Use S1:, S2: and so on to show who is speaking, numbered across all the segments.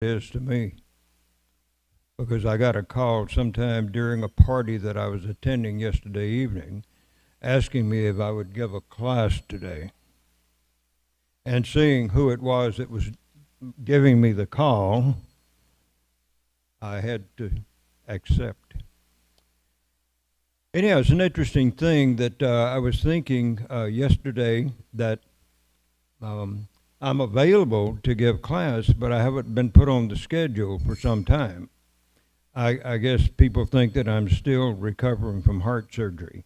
S1: It is to me, because I got a call sometime during a party that I was attending yesterday evening asking me if I would give a class today. And seeing who it was that was giving me the call, I had to accept. Anyhow, it's an interesting thing that I was thinking yesterday that I'm available to give class, but I haven't been put on the schedule for some time. I guess people think that I'm still recovering from heart surgery.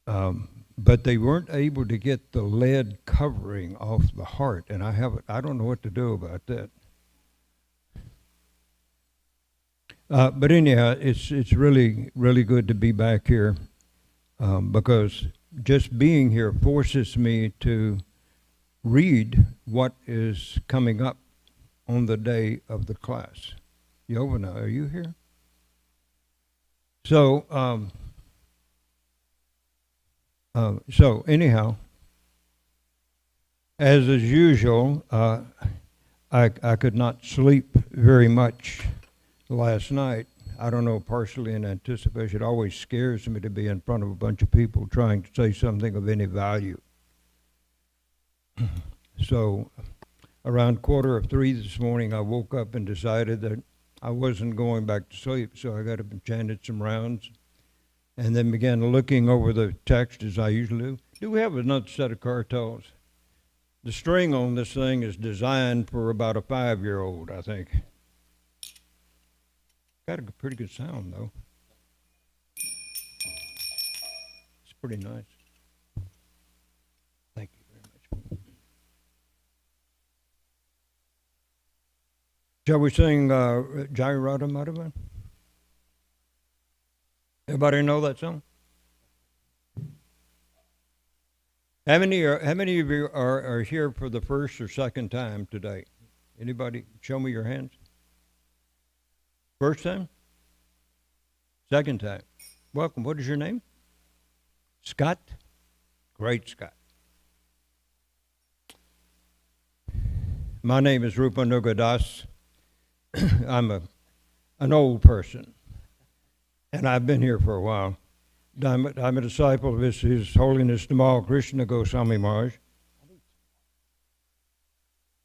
S1: But they weren't able to get the lead covering off the heart, and I don't know what to do about that. But anyhow, it's really, really good to be back here because just being here forces me to read what is coming up on the day of the class. Yovana, are you here? So, anyhow, as is usual, I could not sleep very much last night. I don't know, partially in anticipation. It always scares me to be in front of a bunch of people trying to say something of any value. So around 2:45 this morning, I woke up and decided that I wasn't going back to sleep, so I got up and chanted some rounds and then began looking over the text as I usually do. Do we have another set of cartels? The string on this thing is designed for about a 5-year-old, I think. Got a pretty good sound, though. It's pretty nice. Thank you very much. Shall we sing Jai Radha Madhava? Everybody know that song? How many of you are here for the first or second time today? Anybody? Show me your hands. First time? Second time? Welcome. What is your name? Scott? Great, Scott. My name is Rupanuga Das. I'm an old person, and I've been here for a while. I'm a disciple of His Holiness Tamal Krishna Goswami Maharaj,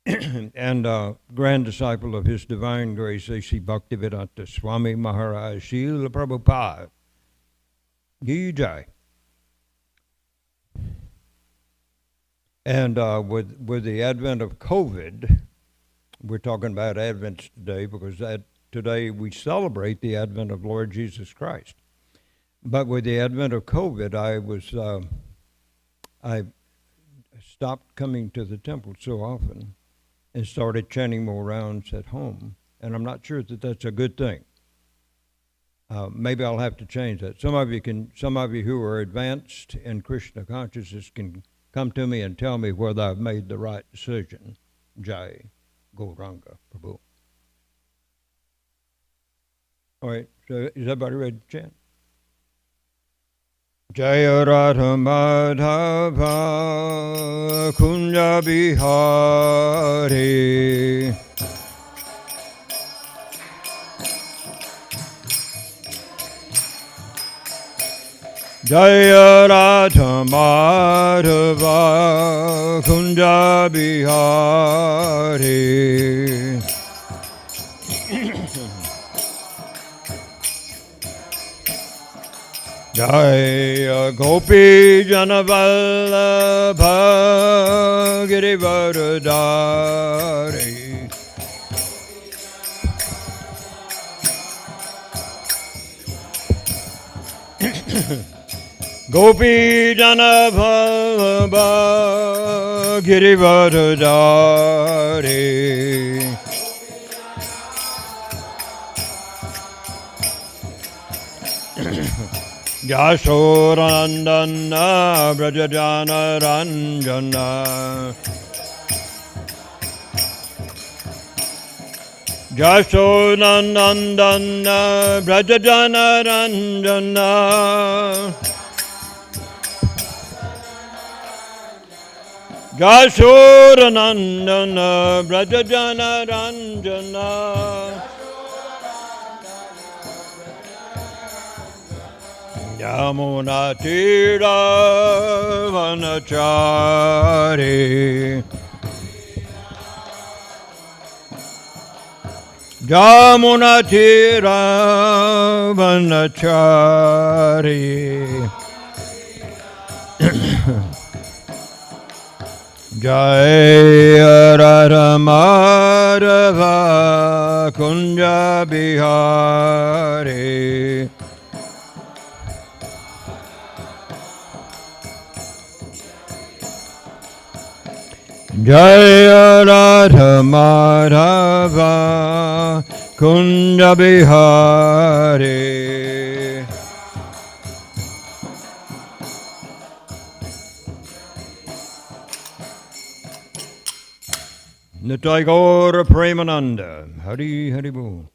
S1: and grand disciple of His Divine Grace A.C. Bhaktivedanta Swami Maharaj Srila Prabhupada. Gi Jai. And with the advent of COVID, we're talking about Advent today because today we celebrate the advent of Lord Jesus Christ. But with the advent of COVID, I stopped coming to the temple so often and started chanting more rounds at home. And I'm not sure that that's a good thing. Maybe I'll have to change that. Some of you who are advanced in Krishna consciousness can come to me and tell me whether I've made the right decision. Jai Gauranga Prabhu. All right, so is everybody ready to chant? Jaya Radha Madhava Kunja Bihari Jaya Radha Madhava Kunja Bihari Jaya Gopi Janavallabha Girivardhari Gopi Janavallabha Girivardhari Yashodandana Brajajana Ranjana Yashodandana Brajajana Ranjana Jashodanandana Brajajana Ranjana Yamuna Tira Vanachari Jamuna Tira Vanachari Jaya Radha Madhava Kunja Bihari Jaya Radha Madhava Kunja Bihari Nitai Gaura Premananda Hari Hari Bol.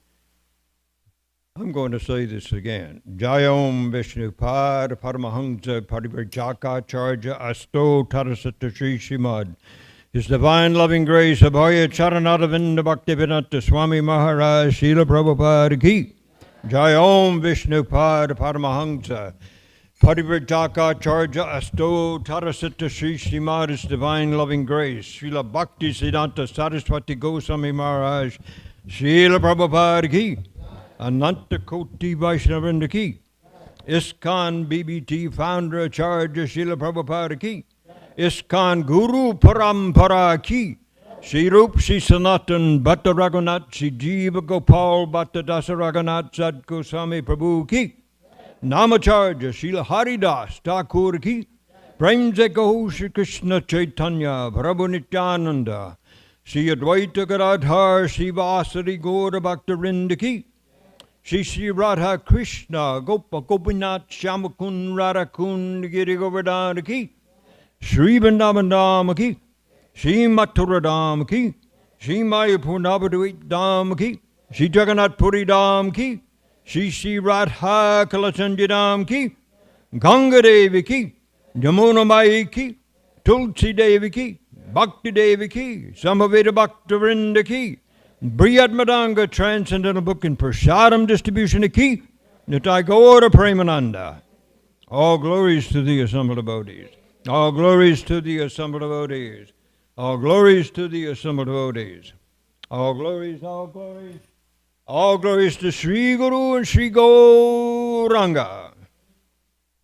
S1: I'm going to say this again. Jayom Vishnu Pad Paramahamsa Parivrajaka Charja Asto Tarasata Sri Srimad. His Divine Loving Grace Abhaya Charanadavinda Bhaktivedanta Swami Maharaj Srila Prabhupada Ki. Jayom Vishnu Pad Paramahamsa Parivrajaka Charja Asto Tarasata Sri Srimad. His Divine Loving Grace Srila Bhakti Siddhanta Saraswati Goswami Maharaj Srila Prabhupada Ki. Ananta Koti Vaishnavrinda Ki. ISKCON BBT Founder Acharya Srila Prabhupada Ki. ISKCON Guru Parampara Ki. Shri Rup Shri Sanatan Bhatta Raghunath Shri Jiva Gopal Bhatta Dasa Raghunath Sad Goswami Prabhu Ki. Namacharya Srila Haridas Thakur Ki. Prem Kaho Shri Krishna Chaitanya Prabhu Nityananda Shri Advaita Gadadhar Shri Vasari Gaura Bhakta Ki. Shri Shri Radha Krishna Gopa Gopinath Shamakun Radhakun Giri Govardhan Ki. Shri Vrindavan Dham Ki. Shri Mathura Dham Ki. Shri Mayapur Navadvip Dham Ki. Shri Jagannath Puri Dham Ki. Shri Shri Radha Kalachandi Dham Ki. Ganga Devi Ki. Jamuna Mai Ki. Tulsi Devi Ki. Bhakti Devi Ki. Samaveda Bhakta Vrinda Ki. Briyat Madanga Transcendental Book and Prasadam Distribution Ki. Nitai Gaura Premananda. All glories to the assembled devotees. All glories to the assembled devotees. All glories to the assembled devotees. All glories, all glories. All glories to Sri Guru and Sri Gauranga.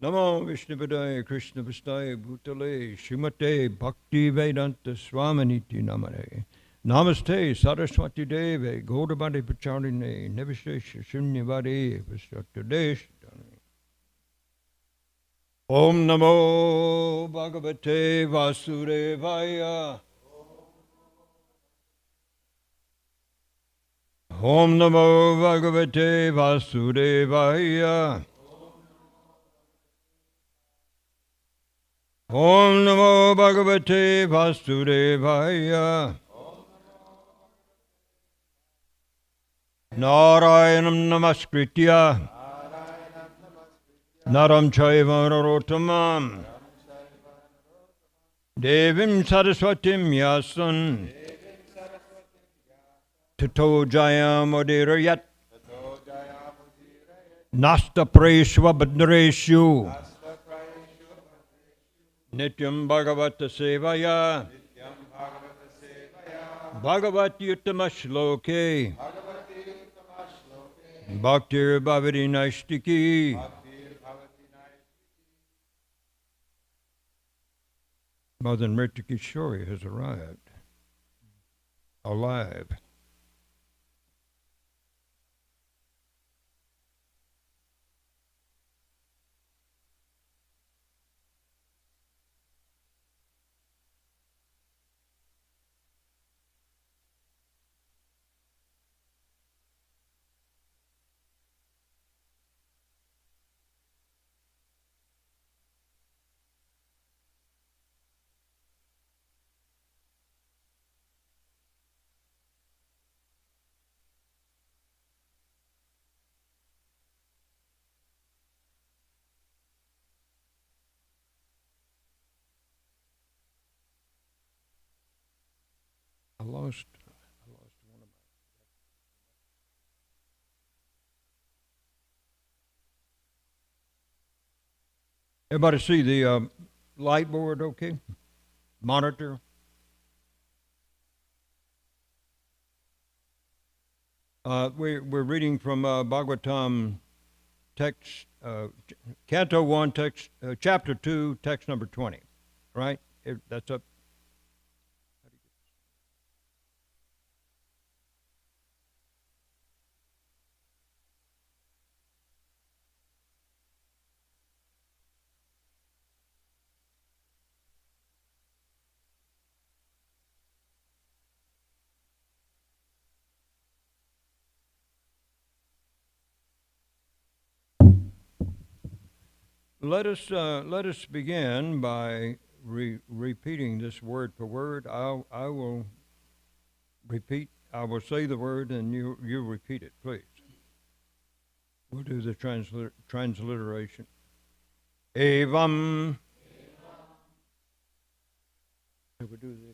S1: Namo Vishnupadaya Krishna Vastaya Bhutale Srimate Bhakti Vedanta Swaminiti Namare. Namaste Saraswati Deve Gaurabadi Pacharine Nevishesha Shunyavadi Vishwatadesh. Om Namo Bhagavate Vasudevaya. Om Namo Bhagavate Vasudevaya. Om Namo Bhagavate Vasudevaya. Narayanam Namaskritya Naram Chaiva Narottamam Devim Saraswatim Yasan Tato Jayam Odirayat Nasta Preshva Badreshu Nityam Bhagavata Sevaya Bhagavati Uttama Shloke Bhaktir Bhavati Naistiki. Mother Mrita Kishori has arrived, alive. lost one of my. Everybody see the light board okay? Monitor? We're reading from Bhagavatam text, Canto 1, text, Chapter 2, text number 20, right? That's up. Let us begin by repeating this word for word. I will repeat. I will say the word, and you repeat it, please. We'll do the transliteration. Evam. We'll do the.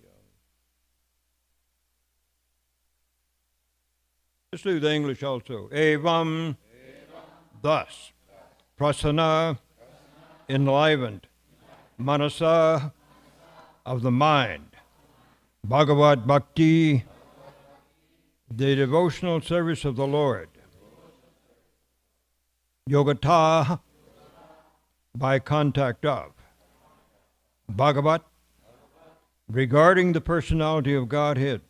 S1: Let's do the English also. Evam. Thus. Prasanna. Enlivened, manasa of the mind, Bhagavad Bhakti, the devotional service of the Lord, Yogata, by contact of, Bhagavat, regarding the personality of Godhead,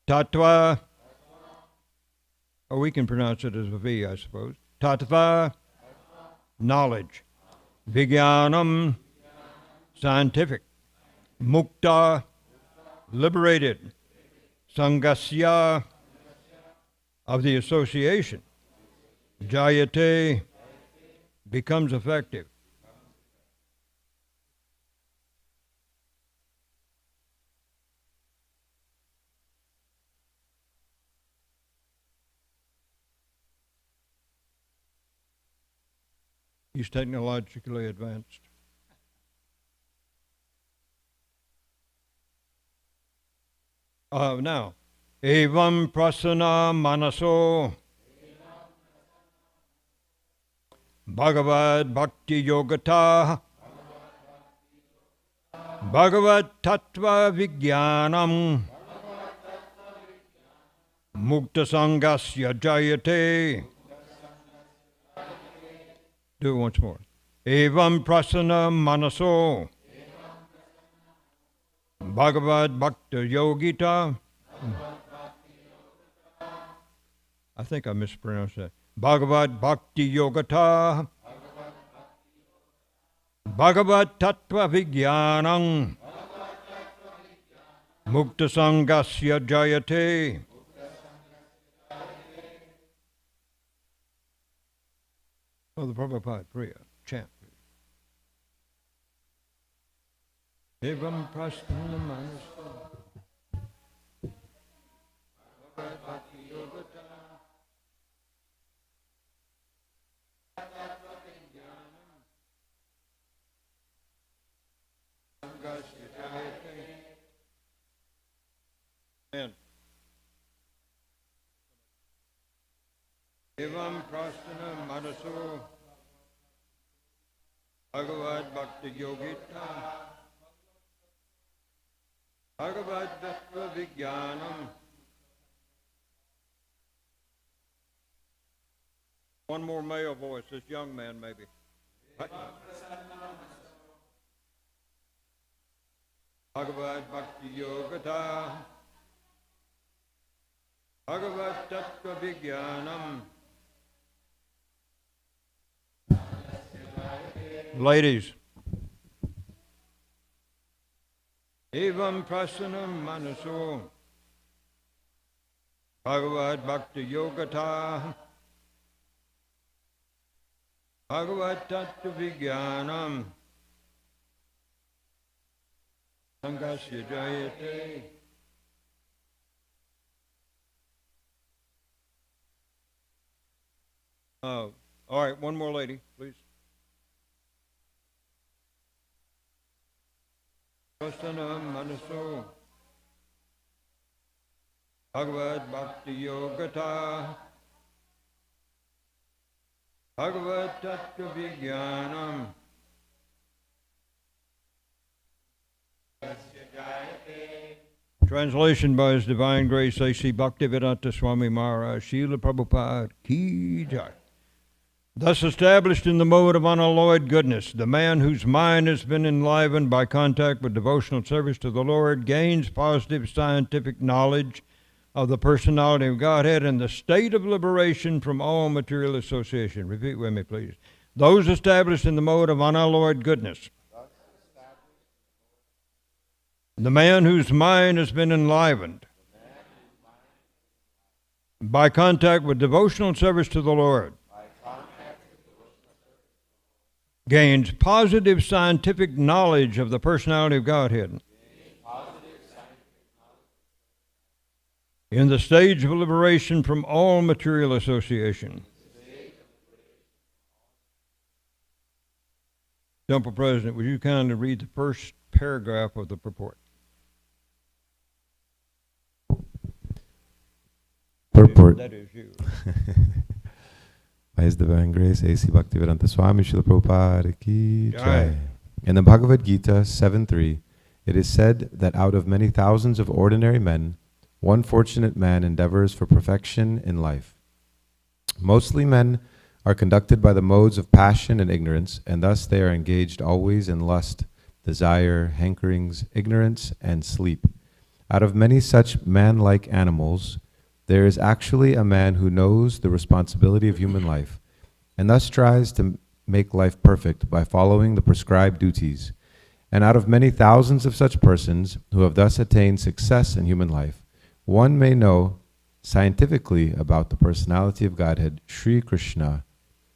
S1: Tattva, or we can pronounce it as a V, I suppose, Tattva, knowledge, Vijnanam, scientific, Mukta, liberated, Sangasya, of the association, Jayate, becomes effective. He's technologically advanced. Now, evam prasana manaso Bhagavad Bhakti Yogata Bhagavad Tattva Vijnanam Mukta Sangasya Jayate. Do it once more. Evam prasana manaso Bhagavad Bhakti Yogita. I think I mispronounced that. Bhagavad Bhakti Yogata Bhagavad Tattva Vijnanam Mukta Sangasya Jayate. Oh, the Prabhupada Priya chant. Evam prasthana manasa Bhagavad Bhakti Yogata Tattva Vijnanam Sangasya Jayate. And Evam prasthana manaso Bhagavad Bhakti Yogita Bhagavad Tattva Vijnanam. One more male voice, this young man maybe. Bhagavad Bhakti Yogata Bhagavad Tattva Vijnanam. Ladies. Evam prasanam manaso Bhagavad Bhakti Yogata Bhagavad Tattva Vijnanam Sangasya Jayate. All right, one more lady, please. Prasanam manaso Bhagavad Bhakti Yogata Bhagavad Tattva Vijnanam Translation by His Divine Grace A.C. Bhaktivedanta Swami Maharaj Srila Prabhupada Ki Jai. Thus established in the mode of unalloyed goodness, the man whose mind has been enlivened by contact with devotional service to the Lord gains positive scientific knowledge of the personality of Godhead and the state of liberation from all material association. Repeat with me, please. Those established in the mode of unalloyed goodness, the man whose mind has been enlivened by contact with devotional service to the Lord gains positive scientific knowledge of the personality of Godhead in the stage of liberation from all material association. Temple President, would you kindly read the first paragraph of the purport?
S2: Purport.
S1: That is you.
S2: By His Divine Grace, A.C. Bhaktivedanta Swami Srila Prabhupada Ki
S1: Jai.
S2: Jai. In the Bhagavad Gita 7.3, it is said that out of many thousands of ordinary men, one fortunate man endeavors for perfection in life. Mostly men are conducted by the modes of passion and ignorance, and thus they are engaged always in lust, desire, hankerings, ignorance, and sleep. Out of many such man-like animals, there is actually a man who knows the responsibility of human life, and thus tries to make life perfect by following the prescribed duties. And out of many thousands of such persons who have thus attained success in human life, one may know scientifically about the personality of Godhead, Sri Krishna.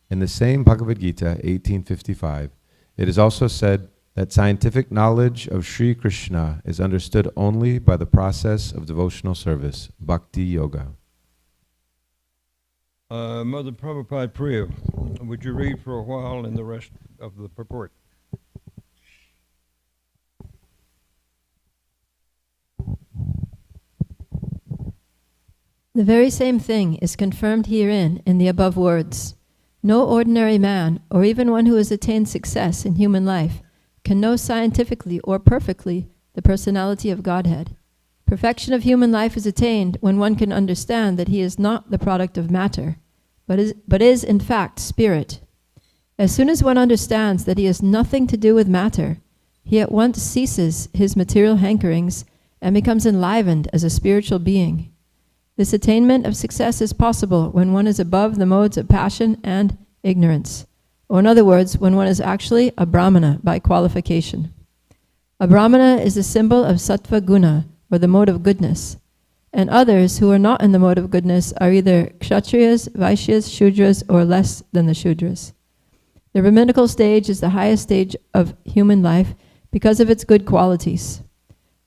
S2: In the same Bhagavad Gita 1855, it is also said that scientific knowledge of Sri Krishna is understood only by the process of devotional service, bhakti yoga.
S1: Mother Prabhupada Priya, would you read for a while in the rest of the purport?
S3: The very same thing is confirmed herein in the above words. No ordinary man, or even one who has attained success in human life, can know scientifically or perfectly the personality of Godhead. Perfection of human life is attained when one can understand that he is not the product of matter, but is in fact spirit. As soon as one understands that he has nothing to do with matter, he at once ceases his material hankerings and becomes enlivened as a spiritual being. This attainment of success is possible when one is above the modes of passion and ignorance, or in other words, when one is actually a Brahmana by qualification. A Brahmana is a symbol of sattva guna, or the mode of goodness, and others who are not in the mode of goodness are either Kshatriyas, Vaishyas, Shudras, or less than the Shudras. The Brahminical stage is the highest stage of human life because of its good qualities.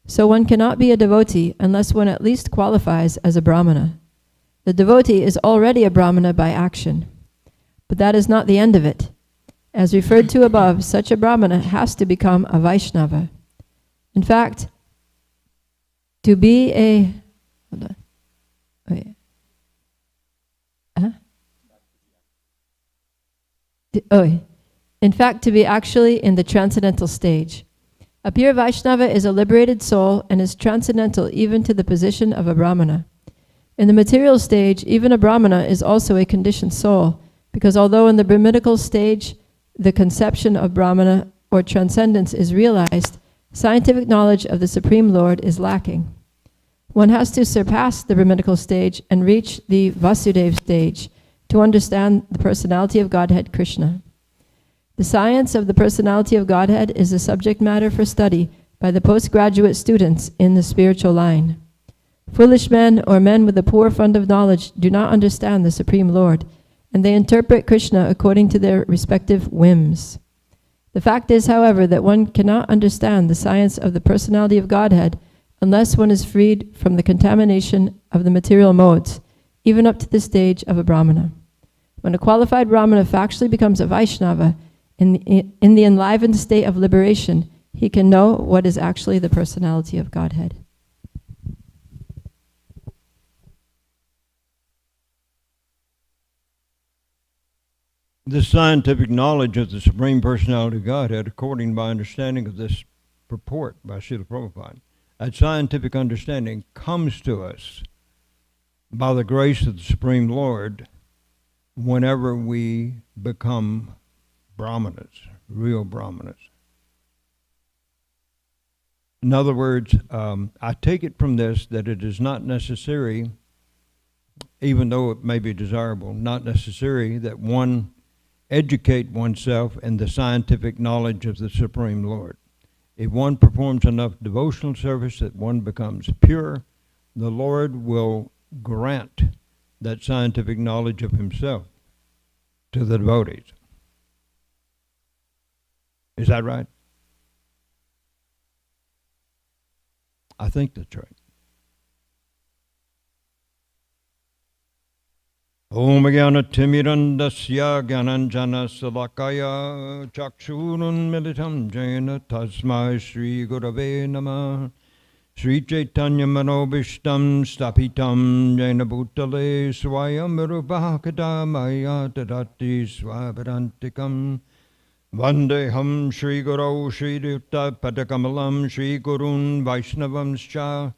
S3: So one cannot be a devotee unless one at least qualifies as a Brahmana. The devotee is already a Brahmana by action. But that is not the end of it. As referred to above, such a Brahmana has to become a Vaishnava. In fact, to be a... Hold on. Oh, yeah. In fact, to be actually in the transcendental stage. A pure Vaishnava is a liberated soul and is transcendental even to the position of a Brahmana. In the material stage, even a Brahmana is also a conditioned soul, because although in the Brahminical stage the conception of Brahmana or transcendence is realized, scientific knowledge of the Supreme Lord is lacking. One has to surpass the Brahminical stage and reach the Vasudeva stage to understand the personality of Godhead Krishna. The science of the personality of Godhead is the subject matter for study by the postgraduate students in the spiritual line. Foolish men or men with a poor fund of knowledge do not understand the Supreme Lord, and they interpret Krishna according to their respective whims. The fact is, however, that one cannot understand the science of the personality of Godhead unless one is freed from the contamination of the material modes, even up to the stage of a Brahmana. When a qualified Brahmana factually becomes a Vaishnava, in the enlivened state of liberation, he can know what is actually the personality of Godhead.
S1: The scientific knowledge of the Supreme Personality of Godhead, according to my understanding of this purport by Srila Prabhupada, that scientific understanding comes to us by the grace of the Supreme Lord whenever we become brahmanas, real brahmanas. In other words, I take it from this that it is not necessary, even though it may be desirable, not necessary that one educate oneself in the scientific knowledge of the Supreme Lord. If one performs enough devotional service that one becomes pure, the Lord will grant that scientific knowledge of himself to the devotees. Is that right? I think that's right. Om Jnana-timirandasya Jnananjana-salakaya Chakshurun Militam Jena Tasmai Shri Gurave Namah Shri Chaitanya Manobishtam Stapitam Jena Bhutale Swayam Rupakada Maya Tadati Swapadantikam Vandeham Shri Guru Shri Dutta Padakamalam Shri Gurun Vaishnavamscha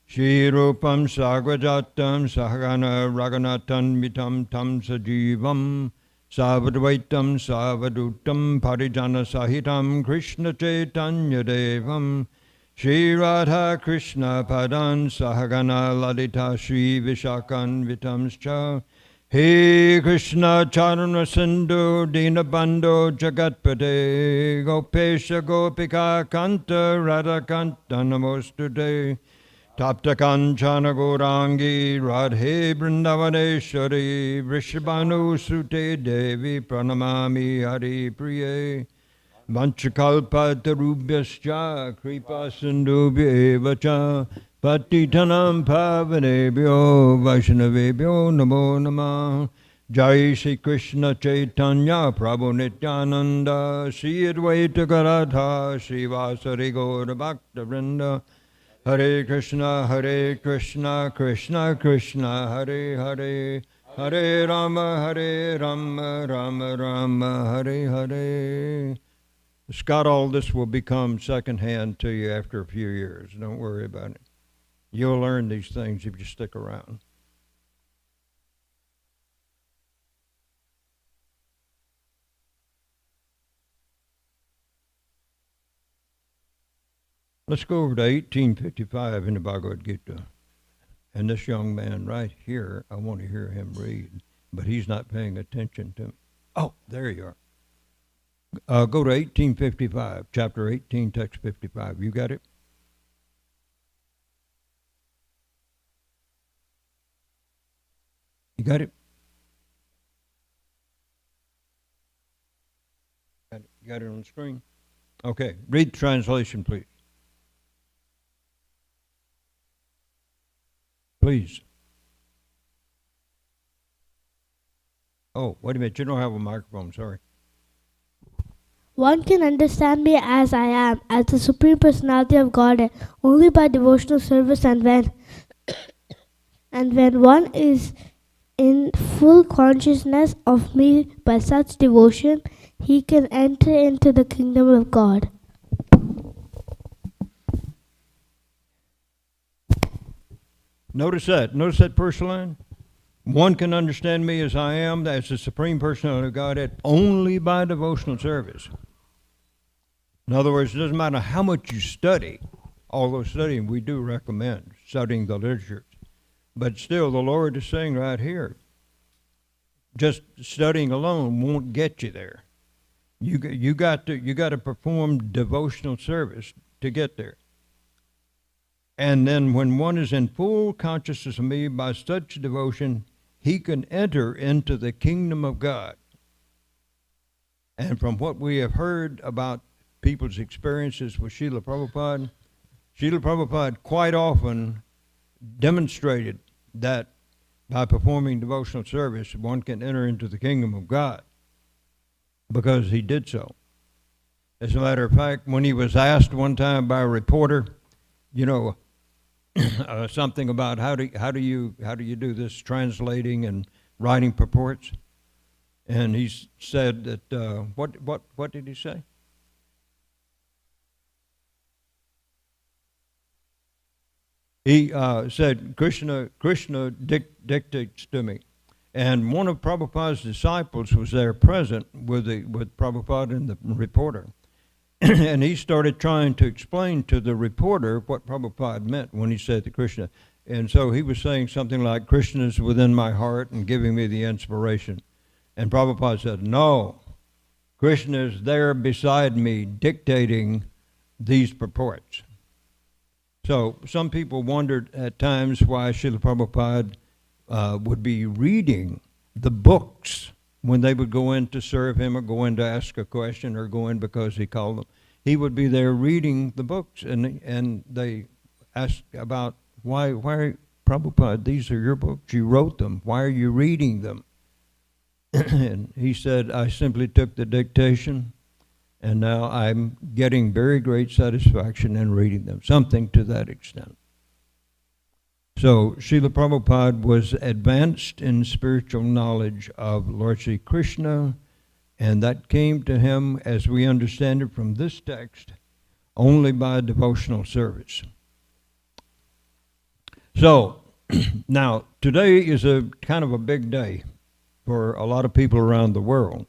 S1: Shri Rupam Sagvajatam Sahagana Raganatan Mitam Tam Sajivam Savadvaitam Savadutam Parijana Sahitam Krishna Chaitanya Devam Shri Radha Krishna Padan Sahagana Ladita Shri Vishakan Vitamscha He Krishna Charana Sindhu Dinabando Jagatpate Gopesha Gopika Kanta Radha Kanta Namostude Tapta Kanchana Gaurangi Radhe Vrindavaneshwari Vrishabhanu Sute Devi Pranamami Hari Priye Vanchakalpa Tarubhyascha Kripa Sindhubhya Evacha Patitanam Pavanebhyo Vaishnavebhyo Namo Namah Jai Shri Krishna Chaitanya Prabhu Nityananda Shri Advaita Gadadhar Shri Vasari Gaura Bhakta Vrinda Hare Krishna, Krishna Krishna, Hare Hare, Hare Rama, Rama Rama, Hare Hare. Scott, all this will become secondhand to you after a few years. Don't worry about it. You'll learn these things if you stick around. Let's go over to 1855 in the Bhagavad Gita. And this young man right here, I want to hear him read, but he's not paying attention to me. Oh, there you are. Go to 1855, chapter 18, text 55. You got it? You got it? You got it on the screen? Okay, read the translation, please. Please. Oh, wait a minute. You don't have a microphone. Sorry.
S4: One can understand me as I am, as the Supreme Personality of Godhead, only by devotional service, and when one is in full consciousness of me by such devotion, he can enter into the kingdom of God.
S1: Notice that first line. One can understand me as I am, as the Supreme Personality of Godhead, only by devotional service. In other words, it doesn't matter how much you study, although studying, we do recommend studying the literature. But still, the Lord is saying right here, just studying alone won't get you there. You got to perform devotional service to get there. And then when one is in full consciousness of me by such devotion, he can enter into the kingdom of God. And from what we have heard about people's experiences with Srila Prabhupada quite often demonstrated that by performing devotional service, one can enter into the kingdom of God, because he did so. As a matter of fact, when he was asked one time by a reporter, something about how do you do this translating and writing purports, And he said that, what did he say? He said, Krishna dictates to me. And one of Prabhupada's disciples was there present with Prabhupada and the reporter. And he started trying to explain to the reporter what Prabhupada meant when he said to Krishna. And so he was saying something like, Krishna is within my heart and giving me the inspiration. And Prabhupada said, no, Krishna is there beside me dictating these purports. So some people wondered at times why Srila Prabhupada would be reading the books when they would go in to serve him or go in to ask a question or go in because he called them. He would be there reading the books, and they asked about why Prabhupada, these are your books, you wrote them, why are you reading them? And he said, I simply took the dictation, and now I'm getting very great satisfaction in reading them, something to that extent. So Srila Prabhupada was advanced in spiritual knowledge of Lord Sri Krishna, and that came to him, as we understand it from this text, only by devotional service. So now today is a kind of a big day for a lot of people around the world.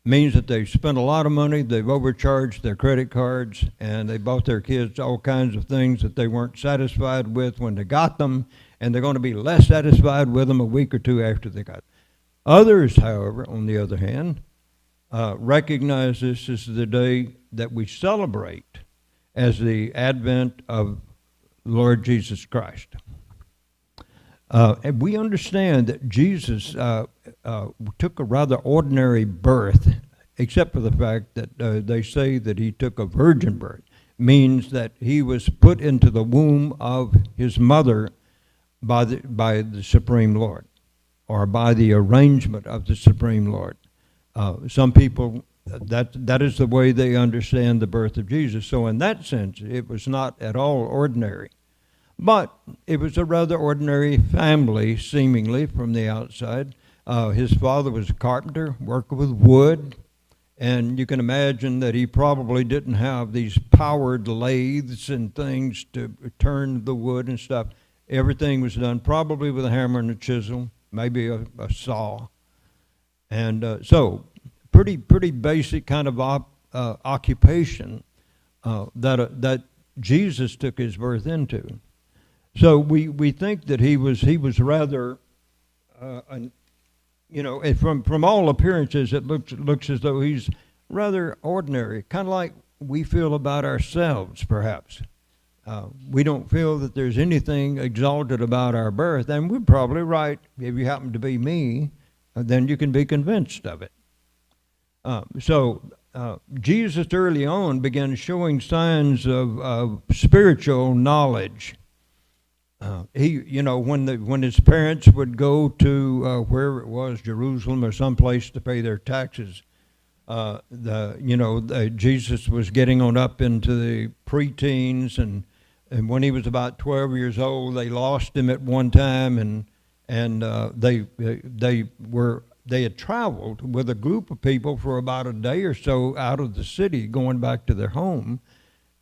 S1: Means that they've spent a lot of money, they've overcharged their credit cards, and they bought their kids all kinds of things that they weren't satisfied with when they got them, and they're going to be less satisfied with them a week or two after they got them. Others, however, on the other hand, recognize this as the day that we celebrate as the advent of Lord Jesus Christ. And we understand that Jesus took a rather ordinary birth, except for the fact that they say that he took a virgin birth. Means that he was put into the womb of his mother by the Supreme Lord, or by the arrangement of the Supreme Lord. Some people, that is the way they understand the birth of Jesus. So in that sense, it was not at all ordinary. But it was a rather ordinary family, seemingly, from the outside. His father was a carpenter, working with wood, and you can imagine that he probably didn't have these powered lathes and things to turn the wood and stuff. Everything was done probably with a hammer and a chisel, maybe a saw. And so, pretty basic kind of occupation that Jesus took his birth into. So we think that he was rather, from all appearances, it looks as though he's rather ordinary, kind of like we feel about ourselves, perhaps. We don't feel that there's anything exalted about our birth, and we're probably right. If you happen to be me, then you can be convinced of it. Jesus early on began showing signs of spiritual knowledge. When his parents would go to wherever it was, Jerusalem or someplace to pay their taxes, Jesus was getting on up into the preteens, and when he was about 12 years old, they lost him at one time, and they had traveled with a group of people for about a day or so out of the city, going back to their home.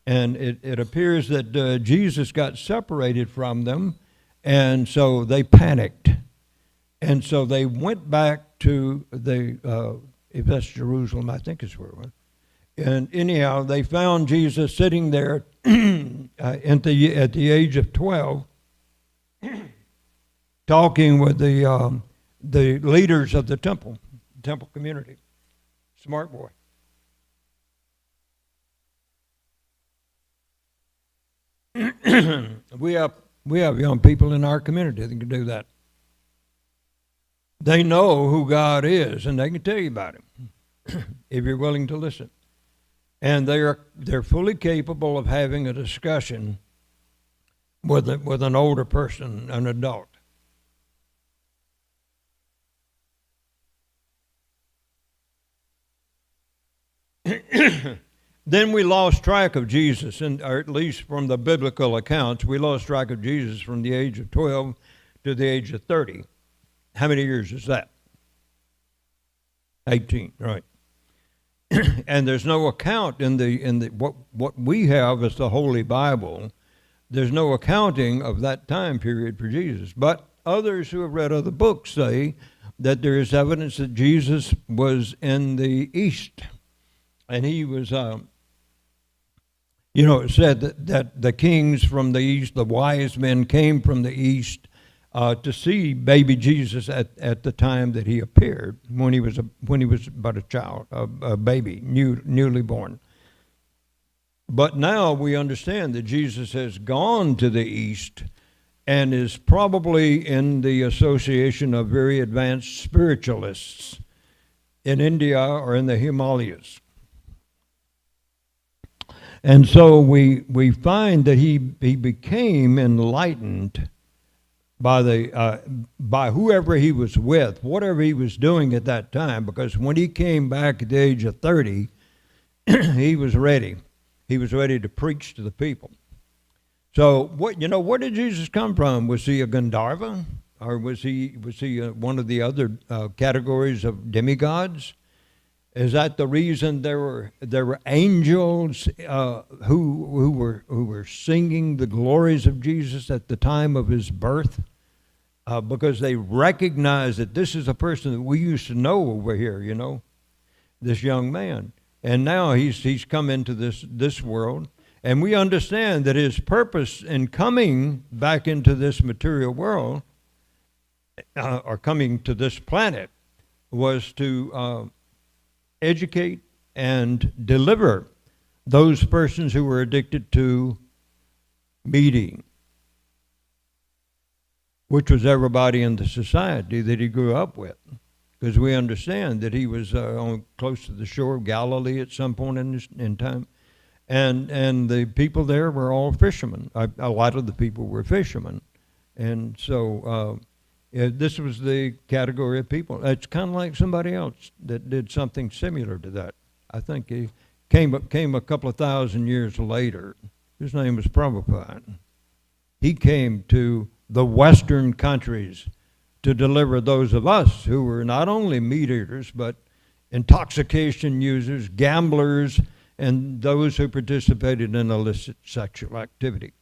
S1: And it appears that Jesus got separated from them, and so they panicked. And so they went back to if that's Jerusalem, I think is where it was. And anyhow, they found Jesus sitting there at the age of 12, talking with the leaders of the temple community. Smart boy. We have young people in our community that can do that. They know who God is, and they can tell you about him if you're willing to listen. And they're fully capable of having a discussion with an older person, an adult. Then we lost track of Jesus, or at least from the biblical accounts, we lost track of Jesus from the age of 12 to the age of 30. How many years is that? 18, right. And there's no account in the what we have as the Holy Bible. There's no accounting of that time period for Jesus. But others who have read other books say that there is evidence that Jesus was in the East. And he was, it said that the kings from the East, the wise men came from the East to see baby Jesus at the time that he appeared, when he was but a child, a baby, newly born. But now we understand that Jesus has gone to the East and is probably in the association of very advanced spiritualists in India or in the Himalayas. And so we find that he became enlightened by whoever he was with, whatever he was doing at that time, because when he came back at the age of 30, he was ready. He was ready to preach to the people. So where did Jesus come from? Was he a Gandharva, or was he one of the other categories of demigods? Is that the reason there were angels who were singing the glories of Jesus at the time of his birth? Because they recognized that this is a person that we used to know over here, this young man. And now he's come into this world, and we understand that his purpose in coming back into this material world, or coming to this planet, was to educate and deliver those persons who were addicted to meeting, which was everybody in the society that he grew up with. Because we understand that he was close to the shore of Galilee at some point in time. And the people there were all fishermen. A lot of the people were fishermen. And so this was the category of people. It's kind of like somebody else that did something similar to that. I think he came a couple of thousand years later. His name was Prabhupada. He came to the Western countries to deliver those of us who were not only meat eaters, but intoxication users, gamblers, and those who participated in illicit sexual activity.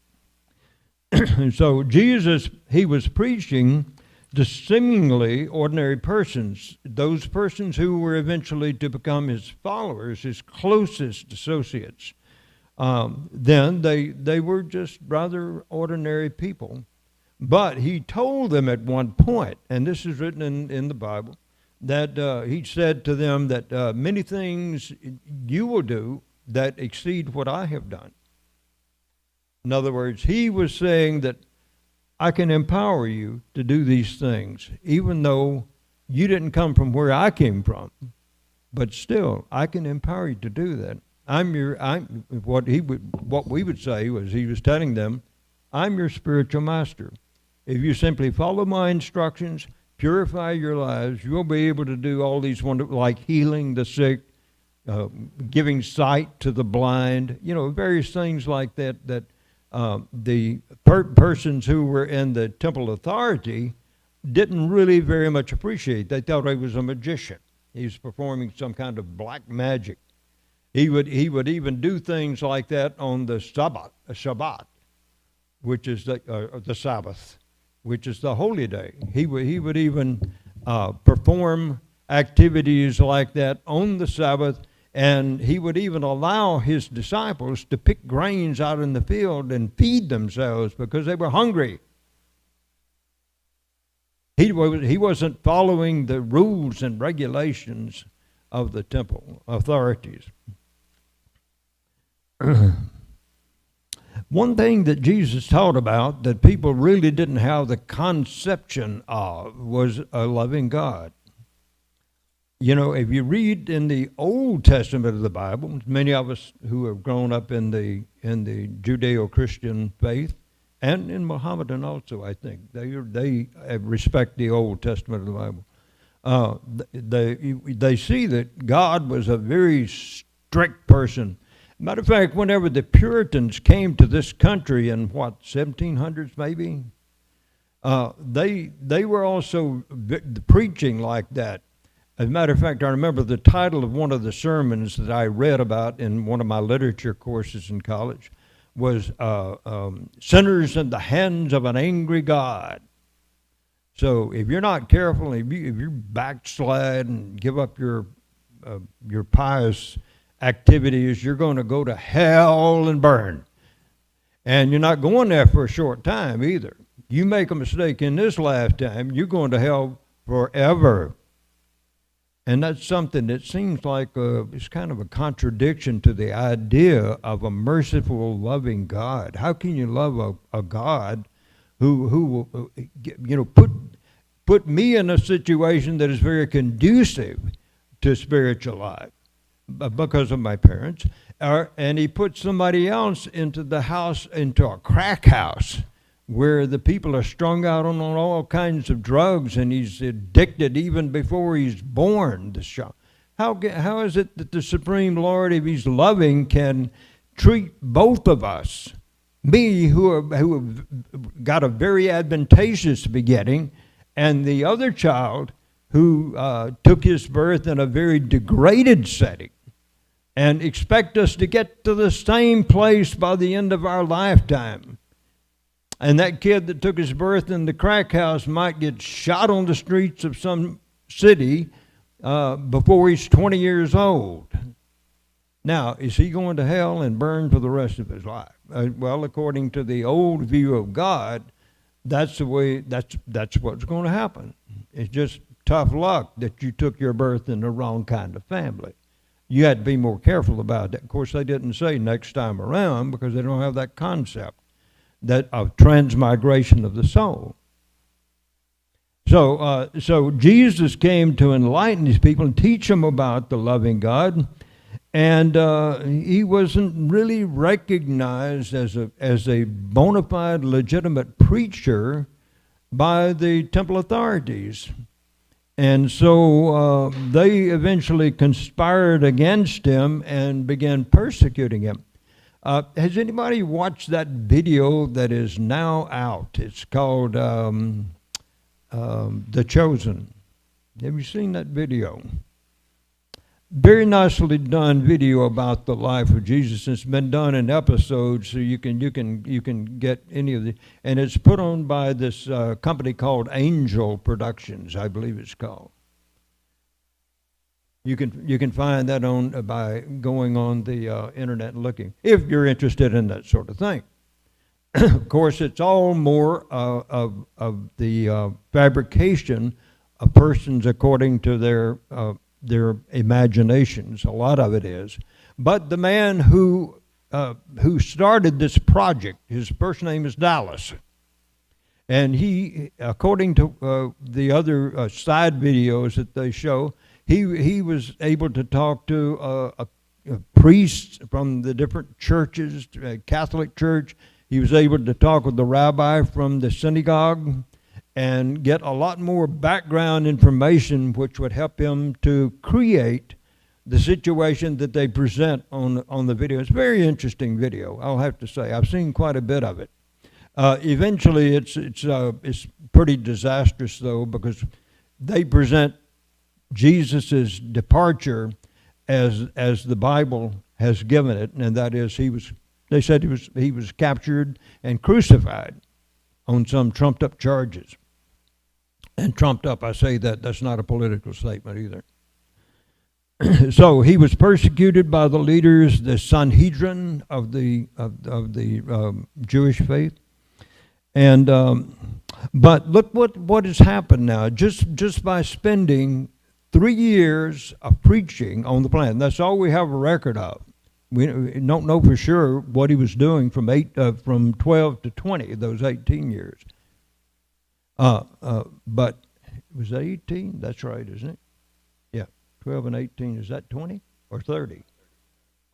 S1: And so Jesus, he was preaching to seemingly ordinary persons, those persons who were eventually to become his followers, his closest associates. Then they were just rather ordinary people. But he told them at one point, and this is written in the Bible, that he said to them that many things you will do that exceed what I have done. In other words, he was saying that I can empower you to do these things, even though you didn't come from where I came from. But still, I can empower you to do that. What we would say was, he was telling them, I'm your spiritual master. If you simply follow my instructions, purify your lives, you'll be able to do all these wonderful, like healing the sick, giving sight to the blind, various things like that, the persons who were in the temple authority didn't really very much appreciate. They thought he was a magician. He was performing some kind of black magic. He would even do things like that on the Shabbat, which is the Sabbath, which is the holy day. He would even perform activities like that on the Sabbath, and he would even allow his disciples to pick grains out in the field and feed themselves because they were hungry. He wasn't following the rules and regulations of the temple authorities. One thing that Jesus taught about that people really didn't have the conception of was a loving God. If you read in the Old Testament of the Bible, many of us who have grown up in the Judeo-Christian faith, and in Mohammedan also, I think, they respect the Old Testament of the Bible. They see that God was a very strict person. Matter of fact, whenever the Puritans came to this country in 1700s maybe, they were also preaching like that. As a matter of fact, I remember the title of one of the sermons that I read about in one of my literature courses in college was Sinners in the Hands of an Angry God. So if you're not careful, if you backslide and give up your pious activities, you're going to go to hell and burn. And you're not going there for a short time either. You make a mistake in this lifetime, you're going to hell forever. And that's something that seems like it's kind of a contradiction to the idea of a merciful, loving God. How can you love a God who will, put me in a situation that is very conducive to spiritual life because of my parents, and he put somebody else into the house, into a crack house, where the people are strung out on all kinds of drugs, and he's addicted even before he's born. How is it that the Supreme Lord, if he's loving, can treat both of us, me who have got a very advantageous begetting, and the other child who took his birth in a very degraded setting, and expect us to get to the same place by the end of our lifetime? And that kid that took his birth in the crack house might get shot on the streets of some city before he's 20 years old. Now, is he going to hell and burn for the rest of his life? Well, according to the old view of God, that's the way. That's what's going to happen. It's just tough luck that you took your birth in the wrong kind of family. You had to be more careful about that. Of course, they didn't say next time around because they don't have that concept that of transmigration of the soul. So Jesus came to enlighten these people and teach them about the loving God, and he wasn't really recognized as a bona fide, legitimate preacher by the temple authorities. And so they eventually conspired against him and began persecuting him. Has anybody watched that video that is now out? It's called The Chosen. Have you seen that video? Very nicely done video about the life of Jesus. It's been done in episodes, so you can get any of the, and it's put on by this company called Angel Productions, I believe it's called. You can find that on by going on the internet and looking, if you're interested in that sort of thing. Of course, it's all more of the fabrication of persons according to their imaginations. A lot of it is. But the man who started this project, his first name is Dallas, and he, according to the other side videos that they show, he was able to talk to priests from the different churches, Catholic Church. He was able to talk with the rabbi from the synagogue and get a lot more background information which would help him to create the situation that they present on the video. It's a very interesting video, I'll have to say. I've seen quite a bit of it. Eventually, it's pretty disastrous, though, because they present Jesus' departure as the Bible has given it, and that is they said he was captured and crucified on some trumped up charges. And trumped up, I say that's not a political statement either. So he was persecuted by the leaders, the Sanhedrin of the Jewish faith, and but look what has happened now. Just by spending 3 years of preaching on the planet, that's all we have a record of. We don't know for sure what he was doing from 12 to 20, those 18 years. But it was 18? That's right, isn't it? Yeah, 12 and 18. Is that 20 or 30?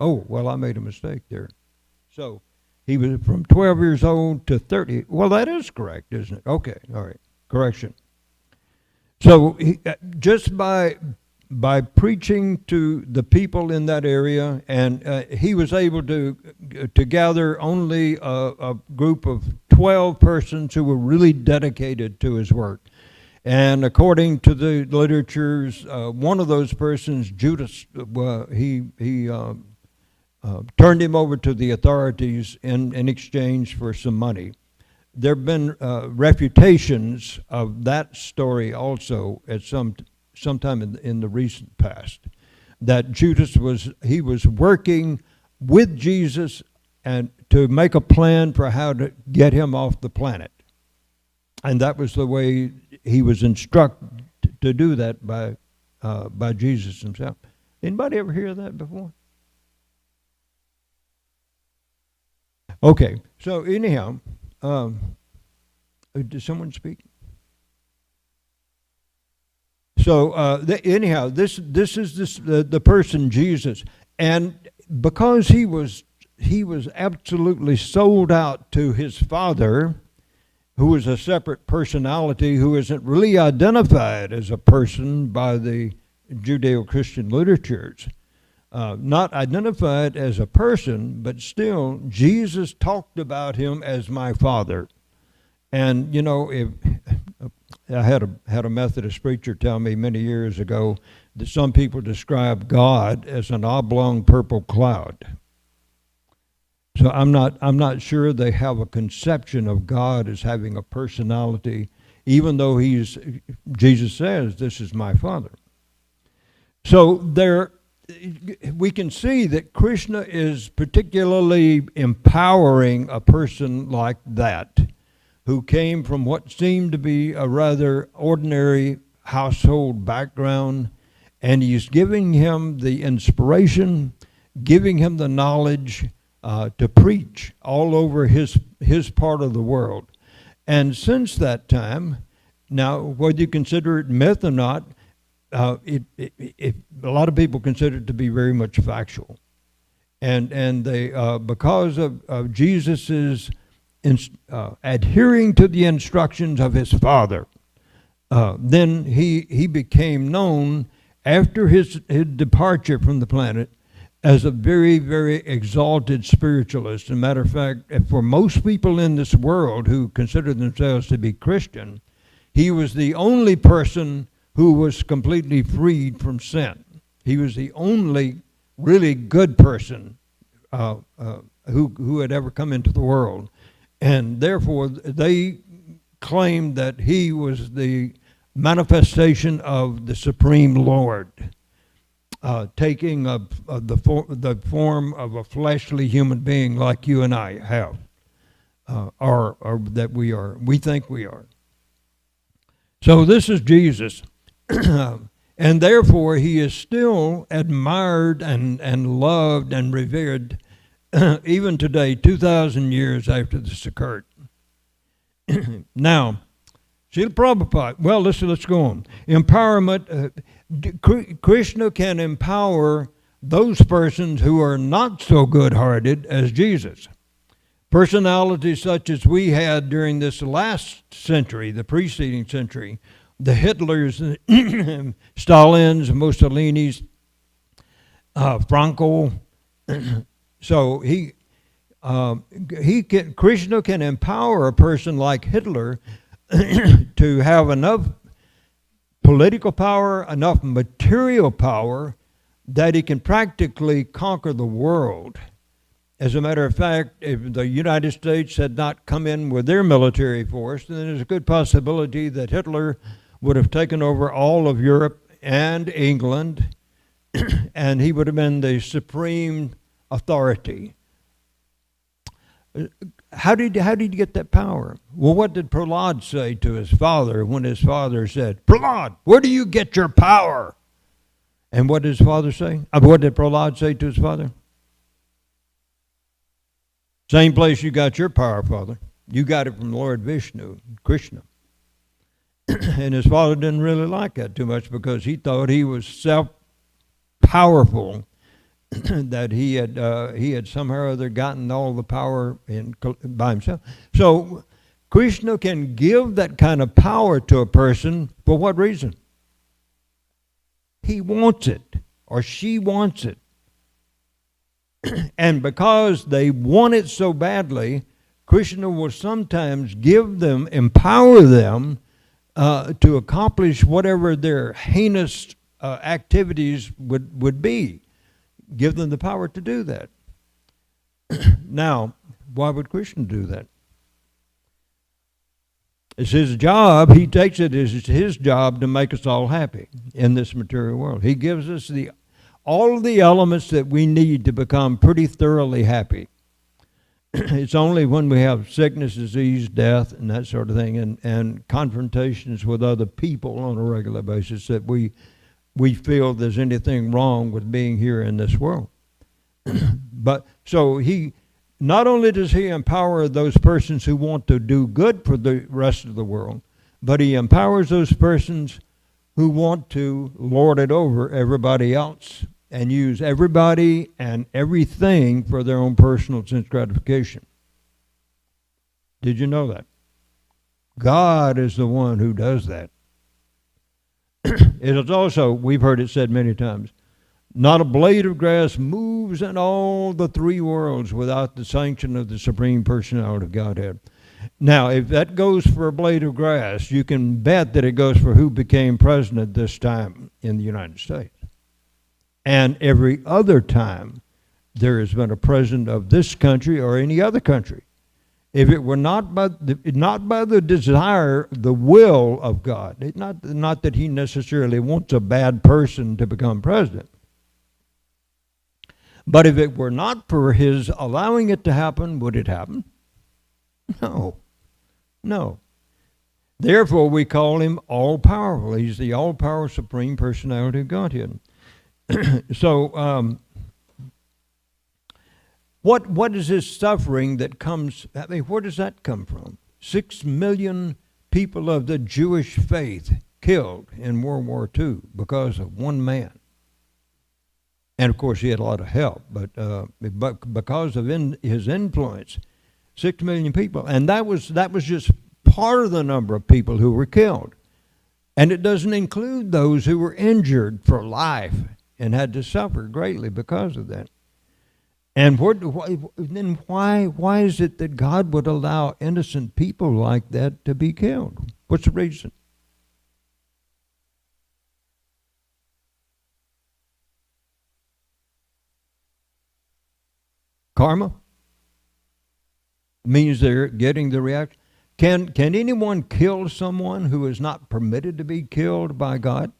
S1: Oh, well, I made a mistake there. So he was from 12 years old to 30. Well, that is correct, isn't it? Okay, all right, correction. So just by preaching to the people in that area, and he was able to gather only a group of 12 persons who were really dedicated to his work. And according to the literatures, one of those persons, Judas, he turned him over to the authorities in exchange for some money. There have been refutations of that story also at sometime in the recent past, that Judas was working with Jesus and to make a plan for how to get him off the planet. And that was the way he was instructed to do that by Jesus himself. Anybody ever hear that before? Okay, so anyhow, did someone speak? So anyhow, this is the person Jesus, and because he was absolutely sold out to his Father, who is a separate personality, who isn't really identified as a person by the Judeo-Christian literatures. Not identified as a person, but still, Jesus talked about him as my Father. And, you know, I had a Methodist preacher tell me many years ago that some people describe God as an oblong purple cloud. So I'm not sure they have a conception of God as having a personality, even though Jesus says, "This is my Father." So we can see that Krishna is particularly empowering a person like that, who came from what seemed to be a rather ordinary household background, and he's giving him the inspiration, giving him the knowledge to preach all over his part of the world. And since that time, now whether you consider it myth or not, a lot of people consider it to be very much factual. And they because of Jesus's adhering to the instructions of his Father, then he became known after his departure from the planet as a very, very exalted spiritualist. As a matter of fact, for most people in this world who consider themselves to be Christian, he was the only person who was completely freed from sin. He was the only really good person who had ever come into the world. And therefore, they claimed that he was the manifestation of the Supreme Lord, taking the form of a fleshly human being like you and I have, or that we think we are. So this is Jesus, and therefore he is still admired and loved and revered even today, 2,000 years after this occurred. Now, Srila Prabhupada, well, let's go on. Empowerment, Krishna can empower those persons who are not so good-hearted as Jesus. Personalities such as we had during this last century, the preceding century, the Hitlers, Stalins, Mussolinis, Franco. So Krishna can empower a person like Hitler to have enough political power, enough material power that he can practically conquer the world. As a matter of fact, if the United States had not come in with their military force, then there's a good possibility that Hitler would have taken over all of Europe and England, and he would have been the supreme authority. How did he get that power? Well, what did Prahlad say to his father when his father said, "Prahlad, where do you get your power?" And what did his father say? What did Prahlad say to his father? Same place you got your power, Father. You got it from Lord Vishnu, Krishna. And his father didn't really like that too much because he thought he was self-powerful, that he had somehow or other gotten all the power by himself. So Krishna can give that kind of power to a person for what reason? He wants it, or she wants it. And because they want it so badly, Krishna will sometimes give them, empower them to accomplish whatever their heinous activities would be. Give them the power to do that. Now, why would Krishna do that? It's his job. He takes it as his job to make us all happy in this material world. He gives us all the elements that we need to become pretty thoroughly happy. It's only when we have sickness, disease, death, and that sort of thing, and confrontations with other people on a regular basis that we feel there's anything wrong with being here in this world. But so he, not only does he empower those persons who want to do good for the rest of the world, but he empowers those persons who want to lord it over everybody else and use everybody and everything for their own personal sense gratification. Did you know that? God is the one who does that. It is also, we've heard it said many times, not a blade of grass moves in all the three worlds without the sanction of the Supreme Personality of Godhead. Now, if that goes for a blade of grass, you can bet that it goes for who became president this time in the United States. And every other time there has been a president of this country or any other country. If it were not by the desire, the will of God, not that he necessarily wants a bad person to become president, but if it were not for his allowing it to happen, would it happen? No. No. Therefore, we call him all-powerful. He's the all-powerful Supreme Personality of Godhead. So, what is this suffering that comes? I mean, where does that come from? 6 million people of the Jewish faith killed in World War II because of one man. And of course, he had a lot of help, but because of his influence, 6 million people, and that was just part of the number of people who were killed, and it doesn't include those who were injured for life and had to suffer greatly because of that. And then why is it that God would allow innocent people like that to be killed? What's the reason? Karma means they're getting the reaction. Can anyone kill someone who is not permitted to be killed by God?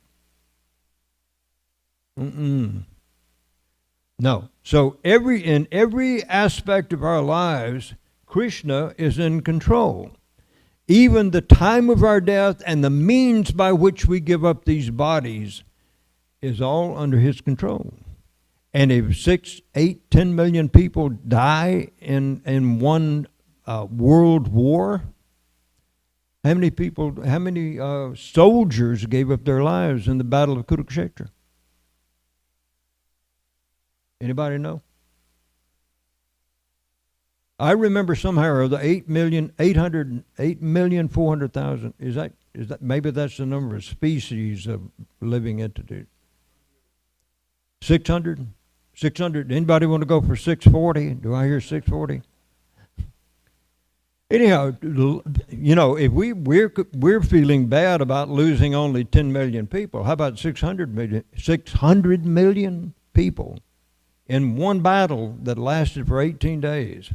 S1: No. So in every aspect of our lives, Krishna is in control. Even the time of our death and the means by which we give up these bodies is all under his control. And if 6, 8, 10 million people die in one world war, how many soldiers gave up their lives in the Battle of Kurukshetra? Anybody know? I remember somehow or the 8,400,000. Is that maybe that's the number of species of living entities? 600? 600. Anybody want to go for 640? Do I hear 640? Anyhow, you know, if we're feeling bad about losing only 10 million people, how about 600 million? 600 million people in one battle that lasted for 18 days.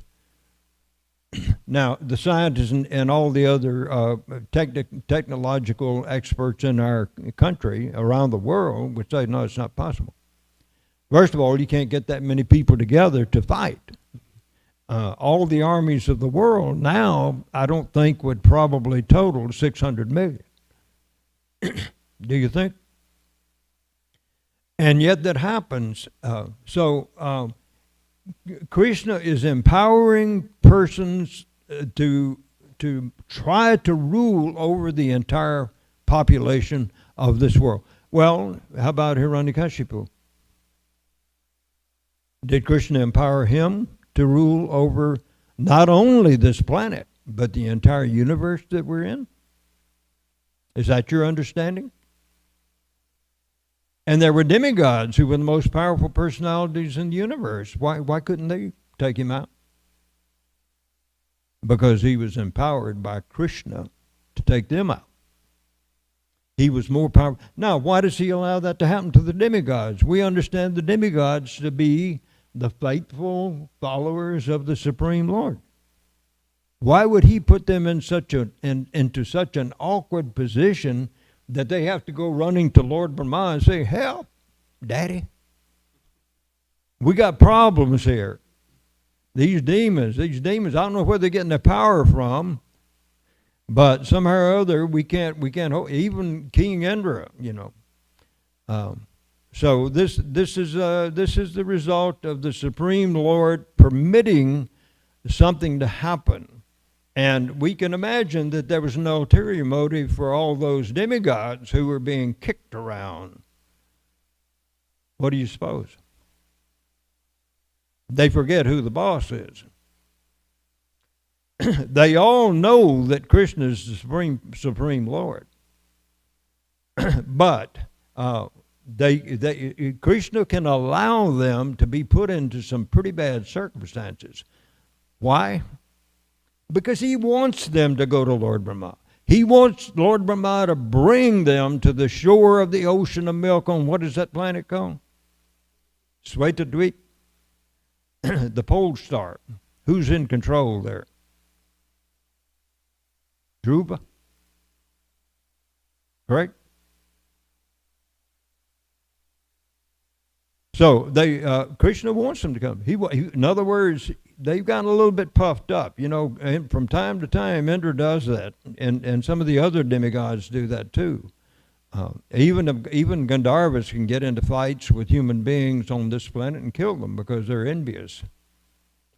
S1: Now, the scientists and all the other technological experts in our country, around the world, would say, no, it's not possible. First of all, you can't get that many people together to fight. All the armies of the world now, I don't think, would probably total 600 million. Do you think? And yet that happens. Krishna is empowering persons to try to rule over the entire population of this world. Well, how about Hiranyakashipu? Did Krishna empower him to rule over not only this planet, but the entire universe that we're in? Is that your understanding? And there were demigods who were the most powerful personalities in the universe. Why couldn't they take him out? Because he was empowered by Krishna to take them out. He was more powerful. Now, why does he allow that to happen to the demigods? We understand the demigods to be the faithful followers of the Supreme Lord. Why would he put them in into such an awkward position that they have to go running to Lord Brahma and say, help, Daddy. We got problems here. These demons, I don't know where they're getting their power from, but somehow or other we can't even King Indra, So this is the result of the Supreme Lord permitting something to happen. And we can imagine that there was an ulterior motive for all those demigods who were being kicked around. What do you suppose? They forget who the boss is. They all know that Krishna is the Supreme Lord. But Krishna can allow them to be put into some pretty bad circumstances. Why? Because he wants them to go to Lord Brahma. He wants Lord Brahma to bring them to the shore of the ocean of milk on, what is that planet called? Svetadweep. The pole star. Who's in control there? Dhruva? Correct? So Krishna wants them to come. In other words, they've gotten a little bit puffed up. And from time to time, Indra does that, and some of the other demigods do that too. Even Gandharvas can get into fights with human beings on this planet and kill them because they're envious.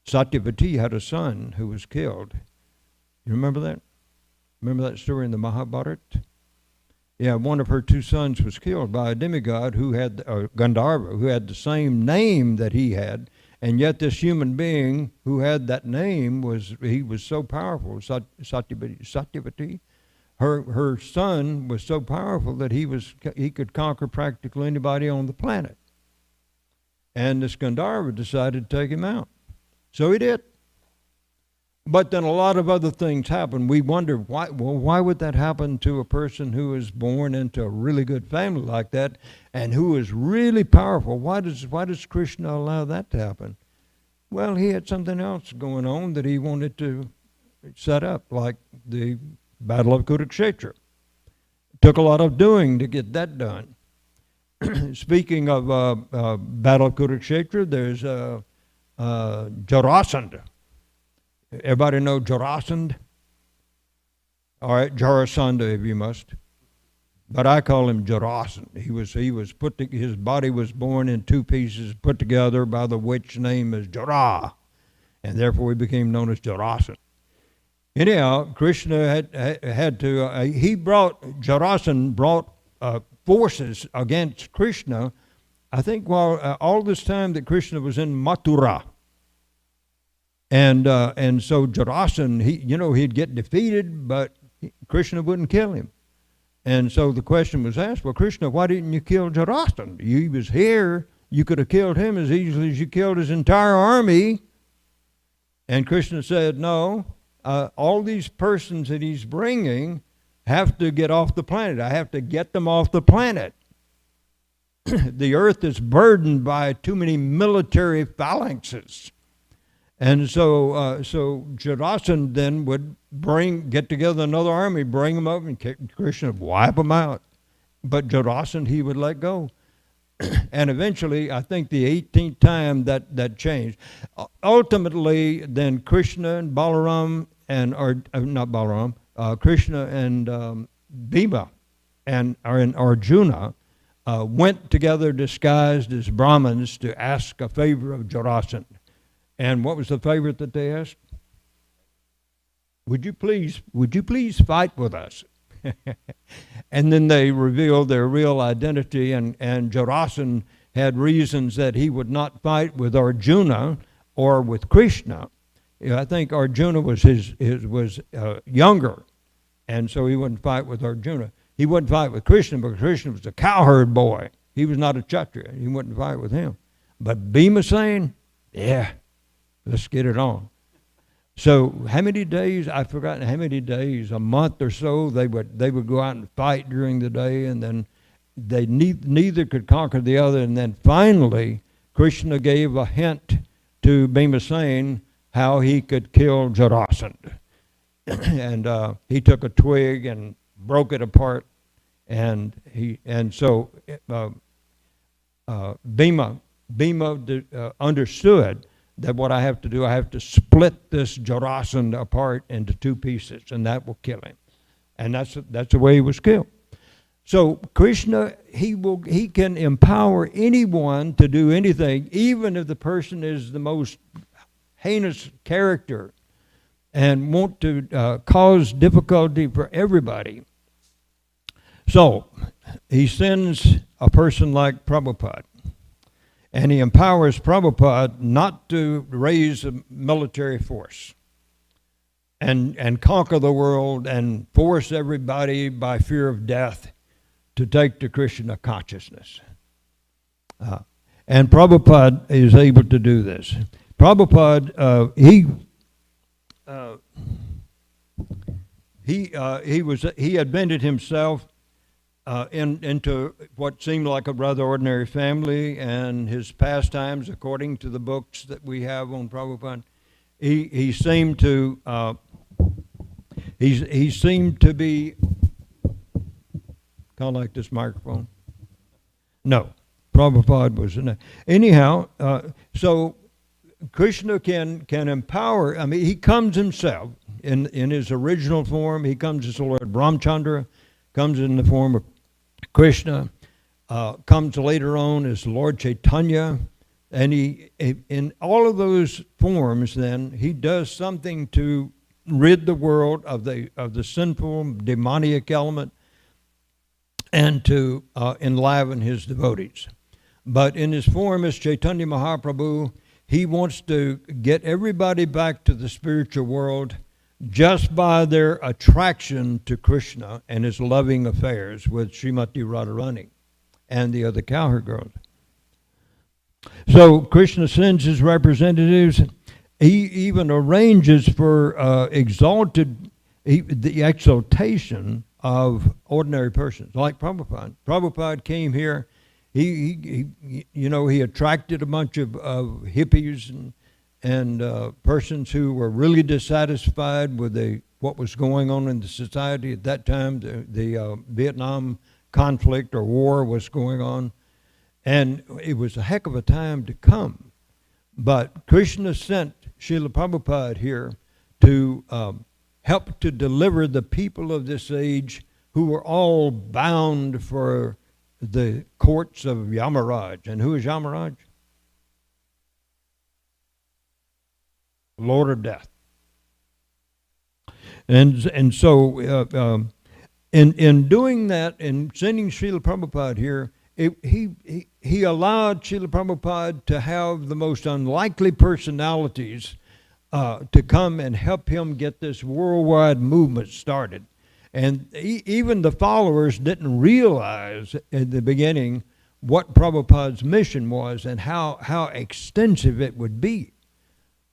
S1: Satyavati had a son who was killed. You remember that? Remember that story in the Mahabharata? Yeah, one of her two sons was killed by a demigod who had, Gandharva, who had the same name that he had, and yet this human being who had that name was so powerful, Satyavati. Her son was so powerful that he could conquer practically anybody on the planet. And this Gandharva decided to take him out. So he did. But then a lot of other things happened. We wonder, why would that happen to a person who is born into a really good family like that and who is really powerful? Why does Krishna allow that to happen? Well, he had something else going on that he wanted to set up, like the Battle of Kurukshetra. It took a lot of doing to get that done. Speaking of Battle of Kurukshetra, there's Jarasandha. Everybody know Jarasandha? All right, Jarasandha if you must. But I call him Jarasandha. His body was born in two pieces, put together by the witch named as Jara, and therefore he became known as Jarasandha. Anyhow, Krishna Jarasandha brought forces against Krishna, I think while all this time that Krishna was in Mathura. And so Jarasandha, he'd get defeated, but Krishna wouldn't kill him. And so the question was asked, well, Krishna, why didn't you kill Jarasandha? He was here. You could have killed him as easily as you killed his entire army. And Krishna said, no, all these persons that he's bringing have to get off the planet. I have to get them off the planet. The earth is burdened by too many military phalanxes. And so Jarasandha then would get together another army, bring them up, and Krishna would wipe them out. But Jarasandha he would let go. And eventually, I think the 18th time that changed. Ultimately, then Krishna and Balaram, Krishna and Bhima and Arjuna went together disguised as Brahmins to ask a favor of Jarasandha. And what was the favor that they asked? Would you please fight with us? And then they revealed their real identity, and Jarasandha had reasons that he would not fight with Arjuna or with Krishna. I think Arjuna was younger, and so he wouldn't fight with Arjuna. He wouldn't fight with Krishna because Krishna was a cowherd boy. He was not a Kshatriya. He wouldn't fight with him. But Bhima saying, yeah, let's get it on. So how many days, I've forgotten how many days, a month or so, they would go out and fight during the day, and then neither could conquer the other. And then finally, Krishna gave a hint to Bhimasena how he could kill Jarasandha. And he took a twig and broke it apart, and so Bhima understood that what I have to do, I have to split this Jarasandha apart into two pieces, and that will kill him. And that's the way he was killed. So Krishna, he can empower anyone to do anything, even if the person is the most heinous character and want to cause difficulty for everybody. So he sends a person like Prabhupada, and he empowers Prabhupada not to raise a military force and conquer the world and force everybody by fear of death to take to Krishna consciousness. And Prabhupada is able to do this. Prabhupada, he admitted himself into what seemed like a rather ordinary family, and his pastimes, according to the books that we have on Prabhupada, he seemed to be kind of like this microphone. No, Prabhupada was anyhow. So Krishna can empower. I mean, he comes himself in his original form. He comes as Lord Ramchandra, comes in the form of Krishna, comes later on as Lord Chaitanya, and he in all of those forms, then he does something to rid the world of the sinful demoniac element and to enliven his devotees. But in his form as Chaitanya Mahaprabhu, he wants to get everybody back to the spiritual world just by their attraction to Krishna and his loving affairs with Srimati Radharani and the other cowherd girls. So Krishna sends his representatives. He even arranges for the exaltation of ordinary persons, like Prabhupada. Prabhupada came here. He attracted a bunch of hippies and persons who were really dissatisfied with what was going on in the society at that time. The Vietnam conflict or war was going on, and it was a heck of a time to come. But Krishna sent Srila Prabhupada here to help to deliver the people of this age who were all bound for the courts of Yamaraj. And who is Yamaraj? Lord of Death. And so in doing that, in sending Srila Prabhupada here, he allowed Srila Prabhupada to have the most unlikely personalities to come and help him get this worldwide movement started. And even the followers didn't realize in the beginning what Prabhupada's mission was and how extensive it would be.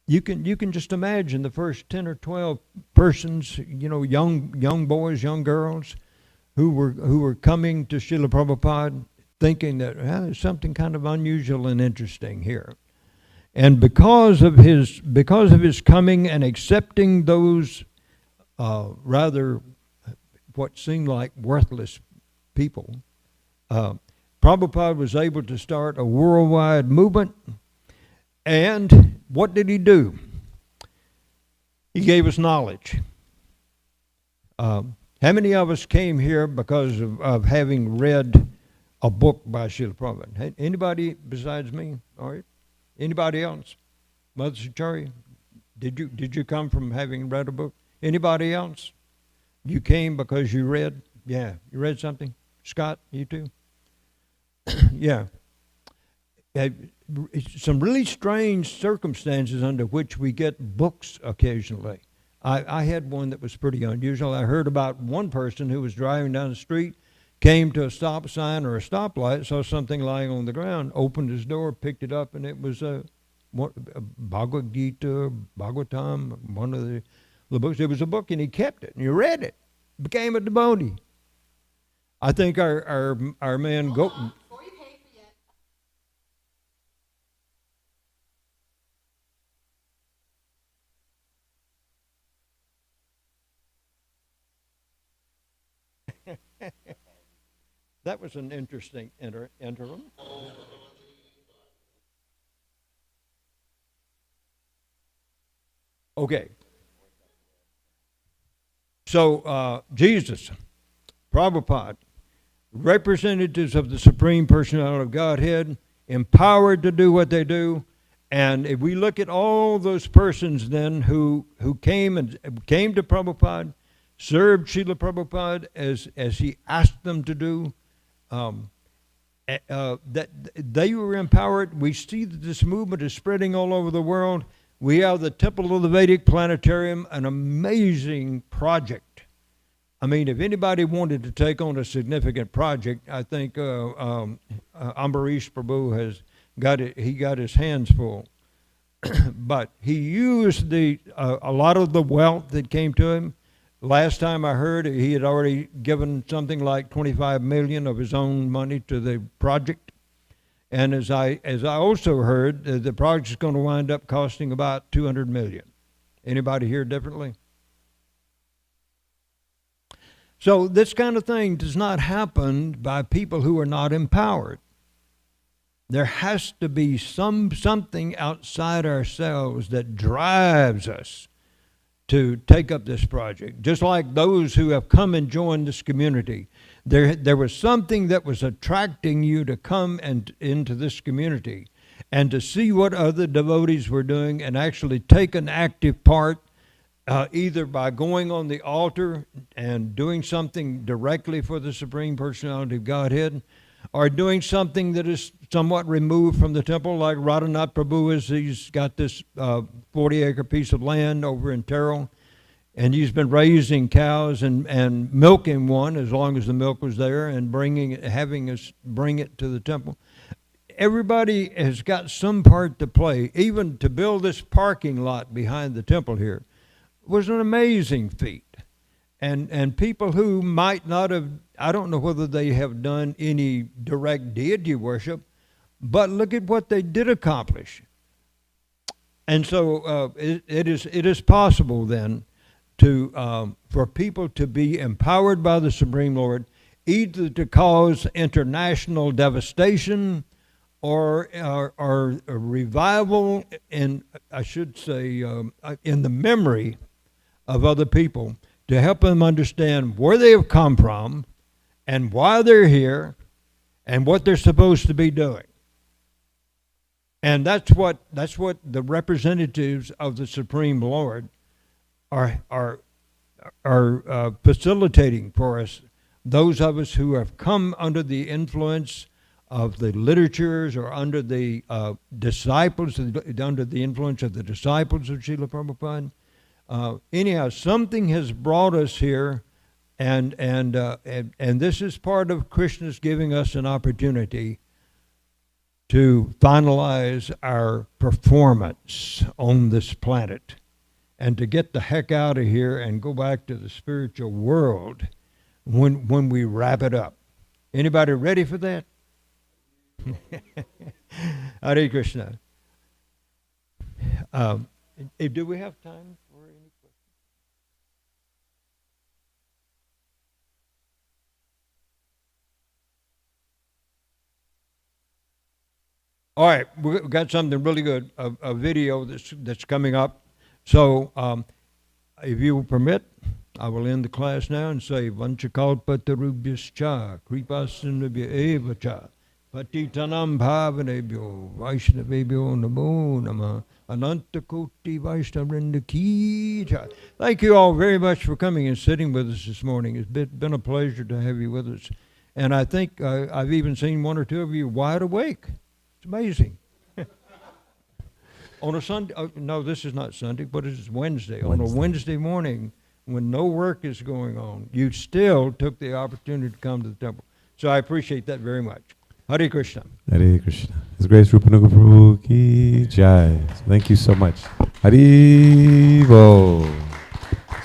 S1: You can just imagine the first 10 or 12 persons, young boys, young girls, who were coming to Srila Prabhupada thinking that there's something kind of unusual and interesting here. And because of his coming and accepting those rather what seemed like worthless people, Prabhupada was able to start a worldwide movement. And what did he do? He gave us knowledge. How many of us came here because of having read a book by Srila Prabhupada? Anybody besides me? All right. Anybody else? Mother Sachari, did you come from having read a book? Anybody else? You came because you read? Yeah. You read something? Scott, you too? Yeah. Some really strange circumstances under which we get books occasionally. I had one that was pretty unusual. I heard about one person who was driving down the street, came to a stop sign or a stoplight, saw something lying on the ground, opened his door, picked it up, and it was a Bhagavad Gita, Bhagavatam, one of the books. It was a book, and he kept it, and he read it, became a devotee. I think our man Goten. That was an interesting interim. Okay. So Jesus, Prabhupada, representatives of the Supreme Personality of Godhead, empowered to do what they do. And if we look at all those persons then who came to Prabhupada, served Srila Prabhupada as he asked them to do, that they were empowered. We see that this movement is spreading all over the world. We have the Temple of the Vedic Planetarium, an amazing project. I mean, if anybody wanted to take on a significant project, I think Ambarish Prabhu has got it. He got his hands full, but he used a lot of the wealth that came to him. Last time I heard, he had already given something like 25 million of his own money to the project. And as I also heard, the project is going to wind up costing about 200 million. Anybody hear differently? So this kind of thing does not happen by people who are not empowered. There has to be something outside ourselves that drives us to take up this project. Just like those who have come and joined this community, there was something that was attracting you to come into this community and to see what other devotees were doing and actually take an active part, either by going on the altar and doing something directly for the Supreme Personality of Godhead, or doing something that is somewhat removed from the temple, like Radhanath Prabhu is. He's got this 40-acre piece of land over in Terrell, and he's been raising cows and milking one as long as the milk was there, and having us bring it to the temple. Everybody has got some part to play. Even to build this parking lot behind the temple here was an amazing feat. And people who might not have, I don't know whether they have done any direct deity worship, but look at what they did accomplish. And so it is possible then for people to be empowered by the Supreme Lord, either to cause international devastation or a revival in, I should say, in the memory of other people, to help them understand where they have come from and why they're here and what they're supposed to be doing. And that's what the representatives of the Supreme Lord are facilitating for us. Those of us who have come under the influence of the literatures or under the disciples, under the influence of the disciples of Srila Prabhupada. Anyhow, something has brought us here, and this is part of Krishna's giving us an opportunity to finalize our performance on this planet and to get the heck out of here and go back to the spiritual world when we wrap it up. Anybody ready for that? Hare Krishna. Do we have time for any questions? All right, we've got something really good, a video that's coming up. So if you will permit, I will end the class now and say, Vanchakalpatarubhyascha, Kripasinabhya evacha, Patitanam bhavanebhyo, Vaishnavebhyo namo namah, Anantakoti Vaishnavrinda ki jai. Thank you all very much for coming and sitting with us this morning. It's been a pleasure to have you with us. And I think I've even seen one or two of you wide awake. It's amazing. On a Sunday, no, this is not Sunday, but it's Wednesday. On a Wednesday morning, when no work is going on, you still took the opportunity to come to the temple. So I appreciate that very much. Hare Krishna.
S2: Hare Krishna. His Grace Rupanuga Prabhu ki jai. Thank you so much. Haribo.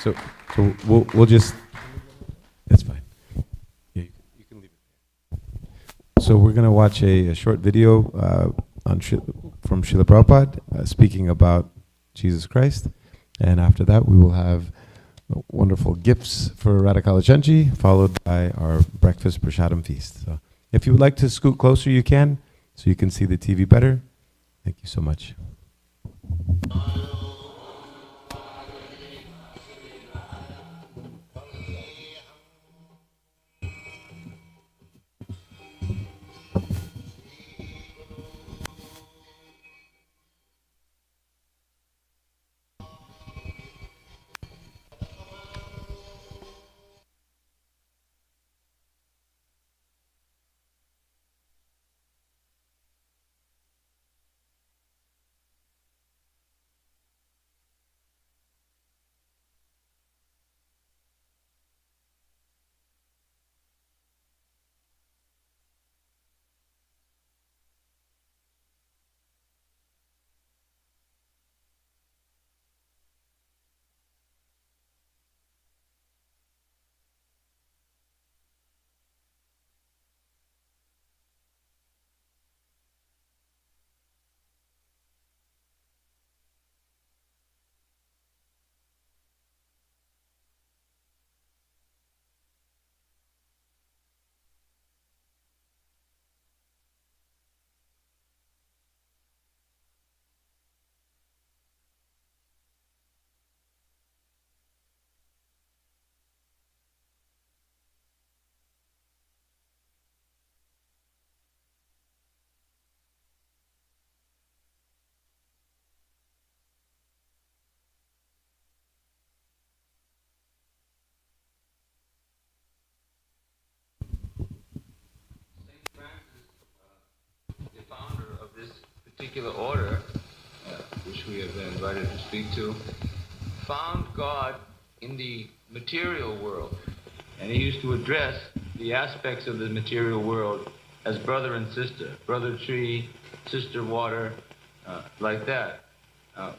S2: So we'll just. That's fine. Yeah, you can leave it. So we're gonna watch a short video from Srila Prabhupada speaking about Jesus Christ, and after that we will have wonderful gifts for Radhakalachandji, followed by our breakfast prasadam feast. So if you would like to scoot closer, you can, so you can see the TV better. Thank you so much.
S5: Particular order, which we have been invited to speak to, found God in the material world, and he used to address the aspects of the material world as brother and sister, brother tree, sister water, like that.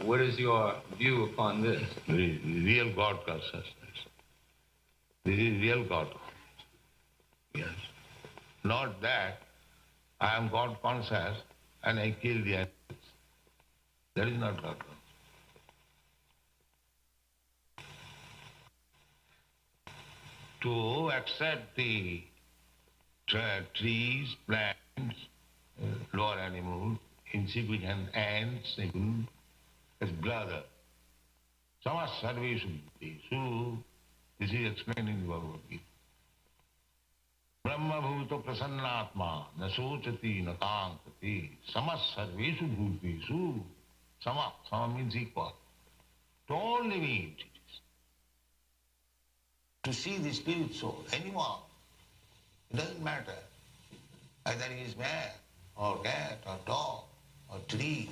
S5: What is your view upon this?
S6: The real God consciousness. This is real God consciousness. Yes. Not that I am God conscious and I kill the animals. That is not God consciousness. To accept the trees, plants, lower animals, insignificant ants, even as brother. Samas sarvesu bhutesu. This is explained in the Bhagavad Gita. Brahma bhuta prasannatma na sochati na kankati samas sarvesu bhutesu. Sama means equal. To all living entities. To see the spirit soul, anyone, it doesn't matter whether he is man or cat or dog or tree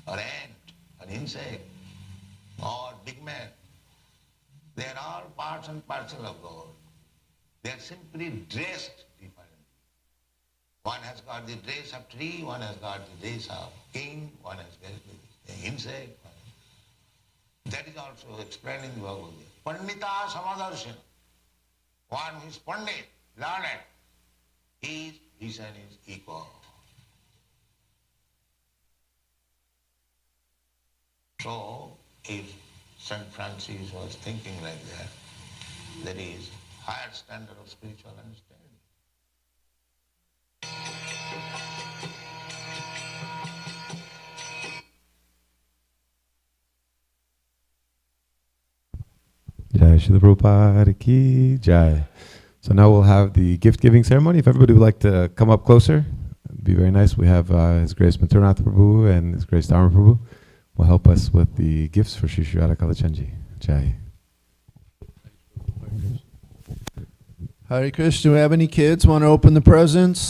S6: or ant or insect or big man. They are all parts and parcels of God. They are simply dressed differently. One has got the dress of tree, one has got the dress of king, one has got the insect. That is also explained in the Bhagavad Gita. Pandita samadarshana. One who is pandit, learned, his vision is equal. So, if St. Francis was thinking like that is higher standard of spiritual understanding.
S2: Jai Srila Prabhupada ki jai. So now we'll have the gift-giving ceremony. If everybody would like to come up closer, it'd be very nice. We have His Grace Mathuranath Prabhu and His Grace Dharma Prabhu will help us with the gifts for Shri Shri Radhakalachandji. Jai.
S7: Hare Krishna. Do we have any kids want to open the presents?